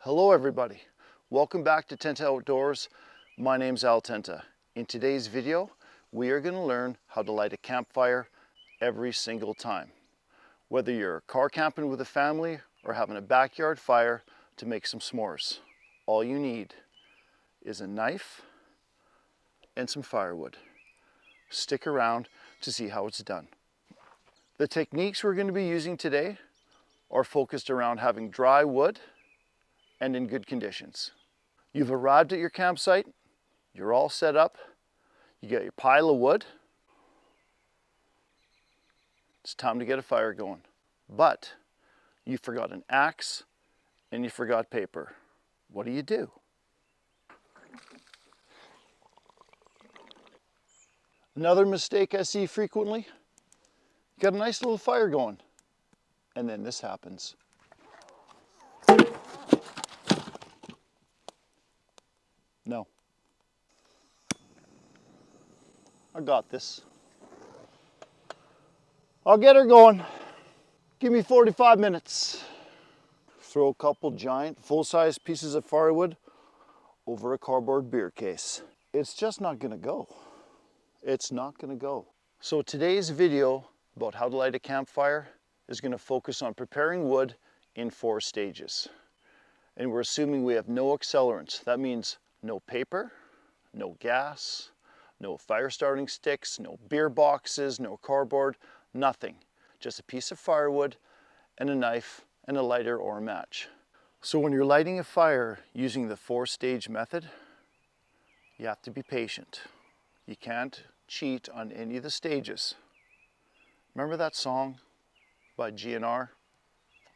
Hello everybody, welcome back to Tenta Outdoors. My name's Al Tenta. In today's video, we are going to learn how to light a campfire every single time. Whether you're car camping with a family or having a backyard fire to make some s'mores. All you need is a knife and some firewood. Stick around to see how it's done. The techniques we're going to be using today are focused around having dry wood and in good conditions. You've arrived at your campsite, you're all set up, you got your pile of wood. It's time to get a fire going. But you forgot an axe and you forgot paper. What do? Another mistake I see frequently, you got a nice little fire going, and then this happens. No. I got this. I'll get her going. Give me 45 minutes. Throw a couple giant full-size pieces of firewood over a cardboard beer case. It's just not gonna go. It's not gonna go. So today's video about how to light a campfire is gonna focus on preparing wood in 4 stages. And we're assuming we have no accelerants. That means no paper, no gas, no fire starting sticks, no beer boxes, no cardboard, nothing. Just a piece of firewood and a knife and a lighter or a match. So when you're lighting a fire using the 4-stage method, you have to be patient. You can't cheat on any of the stages. Remember that song by GNR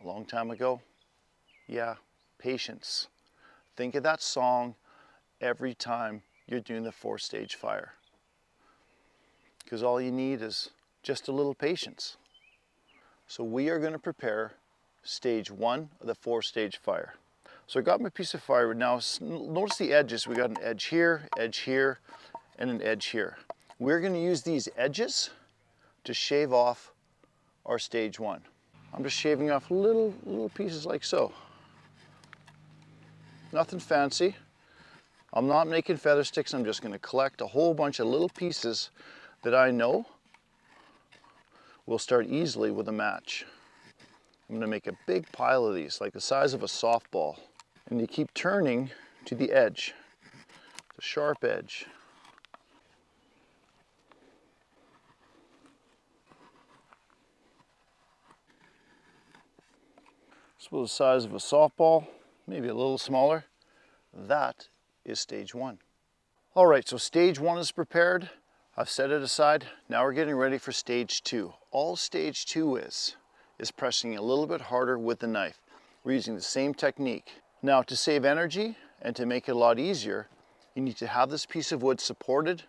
a long time ago? Yeah, patience. Think of that song every time you're doing the 4-stage fire. Because all you need is just a little patience. So we are going to prepare stage 1 of the 4-stage fire. So I got my piece of firewood. Now notice the edges. We got an edge here, and an edge here. We're going to use these edges to shave off our stage 1. I'm just shaving off little pieces like so. Nothing fancy. I'm not making feather sticks. I'm just going to collect a whole bunch of little pieces that I know will start easily with a match. I'm going to make a big pile of these, like the size of a softball. And you keep turning to the edge, the sharp edge. This was the size of a softball, maybe a little smaller. That is stage 1. All right, so stage 1 is prepared. I've set it aside. Now we're getting ready for stage 2. All stage 2 is pressing a little bit harder with the knife. We're using the same technique. Now to save energy and to make it a lot easier, you need to have this piece of wood supported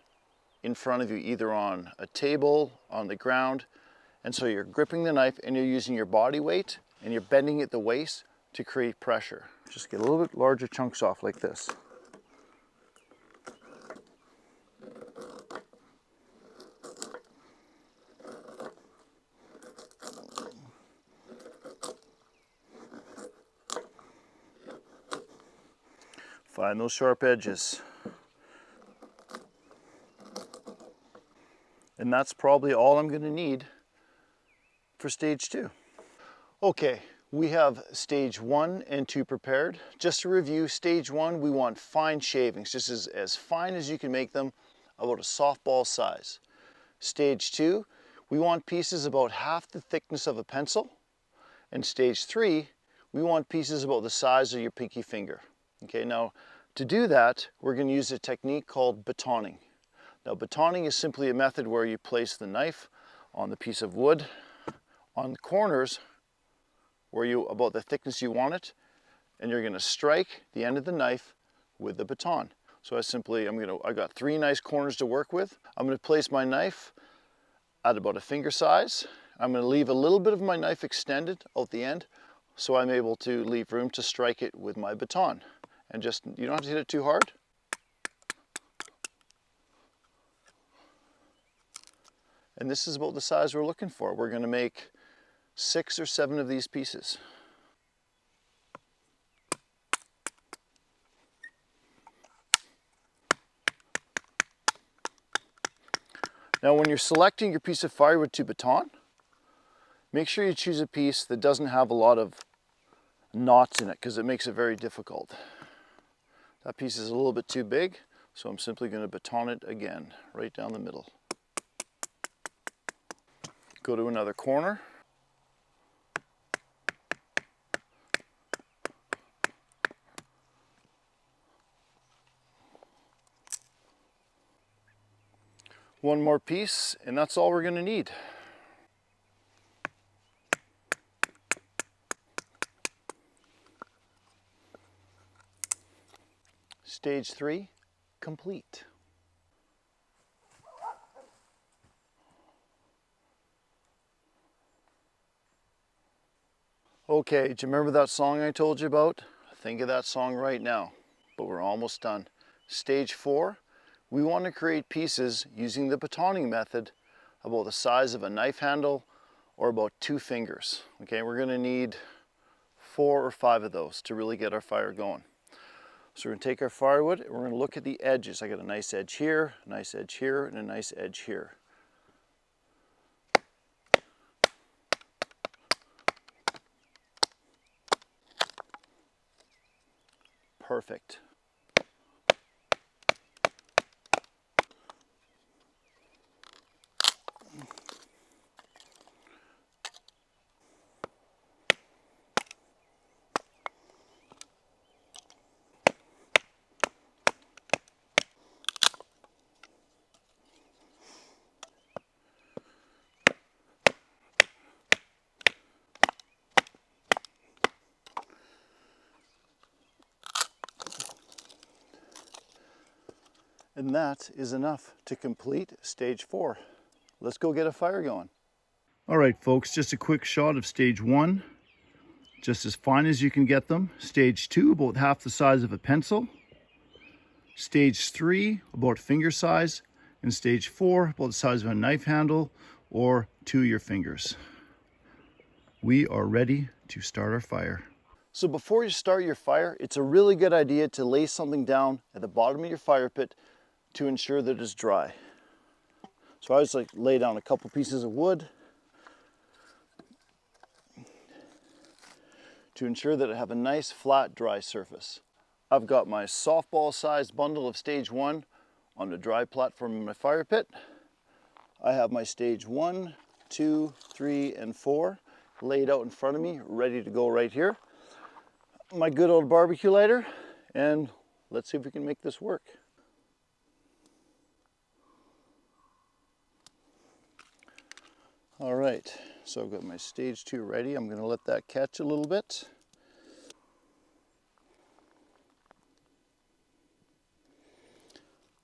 in front of you, either on a table, on the ground. And so you're gripping the knife and you're using your body weight and you're bending at the waist to create pressure. Just get a little bit larger chunks off like this. Find those sharp edges. And that's probably all I'm going to need for stage 2. Okay, we have stage 1 and 2 prepared. Just to review, stage 1, we want fine shavings, just as fine as you can make them, about a softball size. Stage 2, we want pieces about half the thickness of a pencil. And stage 3, we want pieces about the size of your pinky finger. Okay, now to do that, we're going to use a technique called batoning. Now batoning is simply a method where you place the knife on the piece of wood, on the corners where about the thickness you want it, and you're going to strike the end of the knife with the baton. So I got 3 nice corners to work with. I'm going to place my knife at about a finger size. I'm going to leave a little bit of my knife extended out the end so I'm able to leave room to strike it with my baton. And you don't have to hit it too hard. And this is about the size we're looking for. We're going to make 6 or 7 of these pieces. Now when you're selecting your piece of firewood to baton, make sure you choose a piece that doesn't have a lot of knots in it because it makes it very difficult. That piece is a little bit too big, so I'm simply going to baton it again, right down the middle. Go to another corner. One more piece, and that's all we're going to need. Stage 3, complete. Okay, do you remember that song I told you about? Think of that song right now, but we're almost done. Stage 4, we want to create pieces using the batoning method about the size of a knife handle or about 2 fingers. Okay, we're going to need 4 or 5 of those to really get our fire going. So we're going to take our firewood and we're going to look at the edges. I got a nice edge here, a nice edge here, and a nice edge here. Perfect. And that is enough to complete stage 4. Let's go get a fire going. All right, folks, just a quick shot of stage 1. Just as fine as you can get them. Stage 2, about half the size of a pencil. Stage 3, about finger size. And stage 4, about the size of a knife handle or 2 of your fingers. We are ready to start our fire. So before you start your fire, it's a really good idea to lay something down at the bottom of your fire pit to ensure that it's dry. So I just like lay down a couple pieces of wood to ensure that I have a nice flat dry surface. I've got my softball sized bundle of stage 1 on the dry platform in my fire pit. I have my stage 1, 2, 3, and 4 laid out in front of me, ready to go right here. My good old barbecue lighter, and let's see if we can make this work. All right, so I've got my stage 2 ready. I'm going to let that catch a little bit.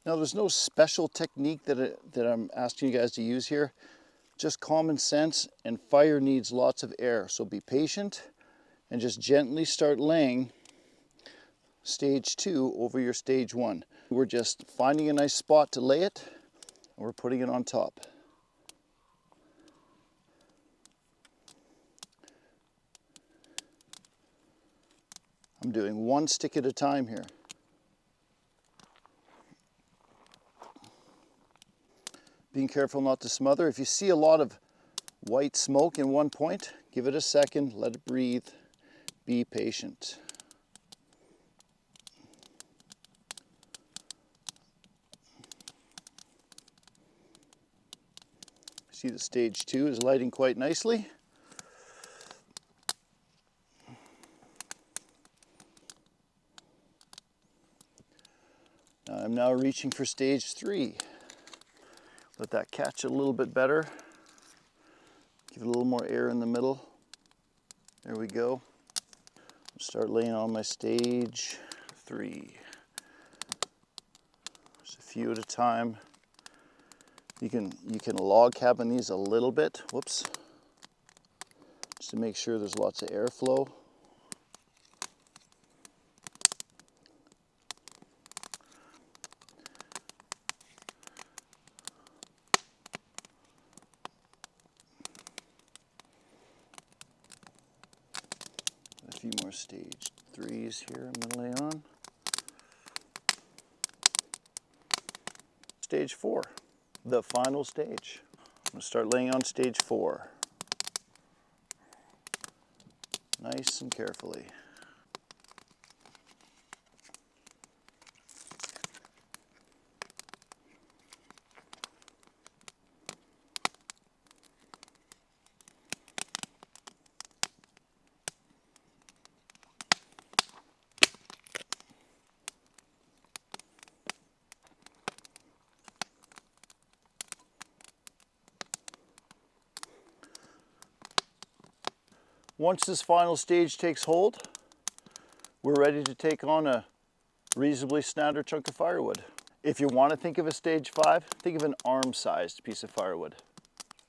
Now there's no special technique that I'm asking you guys to use here. Just common sense, and fire needs lots of air. So be patient and just gently start laying stage 2 over your stage 1. We're just finding a nice spot to lay it, and we're putting it on top. I'm doing 1 stick at a time here. Being careful not to smother. If you see a lot of white smoke in one point, give it a second, let it breathe, be patient. See the stage 2 is lighting quite nicely. I'm now reaching for stage 3. Let that catch a little bit better. Give it a little more air in the middle. There we go. Start laying on my stage 3. Just a few at a time. You can log cabin these a little bit. Whoops. Just to make sure there's lots of airflow. A few more stage 3s here I'm going to lay on. Stage 4. the final stage. I'm going to start laying on stage 4. Nice and carefully. Once this final stage takes hold, we're ready to take on a reasonably standard chunk of firewood. If you want to think of a stage 5, think of an arm-sized piece of firewood.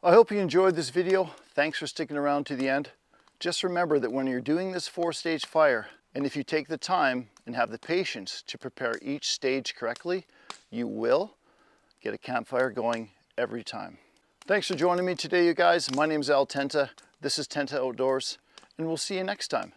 I hope you enjoyed this video. Thanks for sticking around to the end. Just remember that when you're doing this 4-stage fire, and if you take the time and have the patience to prepare each stage correctly, you will get a campfire going every time. Thanks for joining me today, you guys. My name is Al Tenta. This is Tenta Outdoors, and we'll see you next time.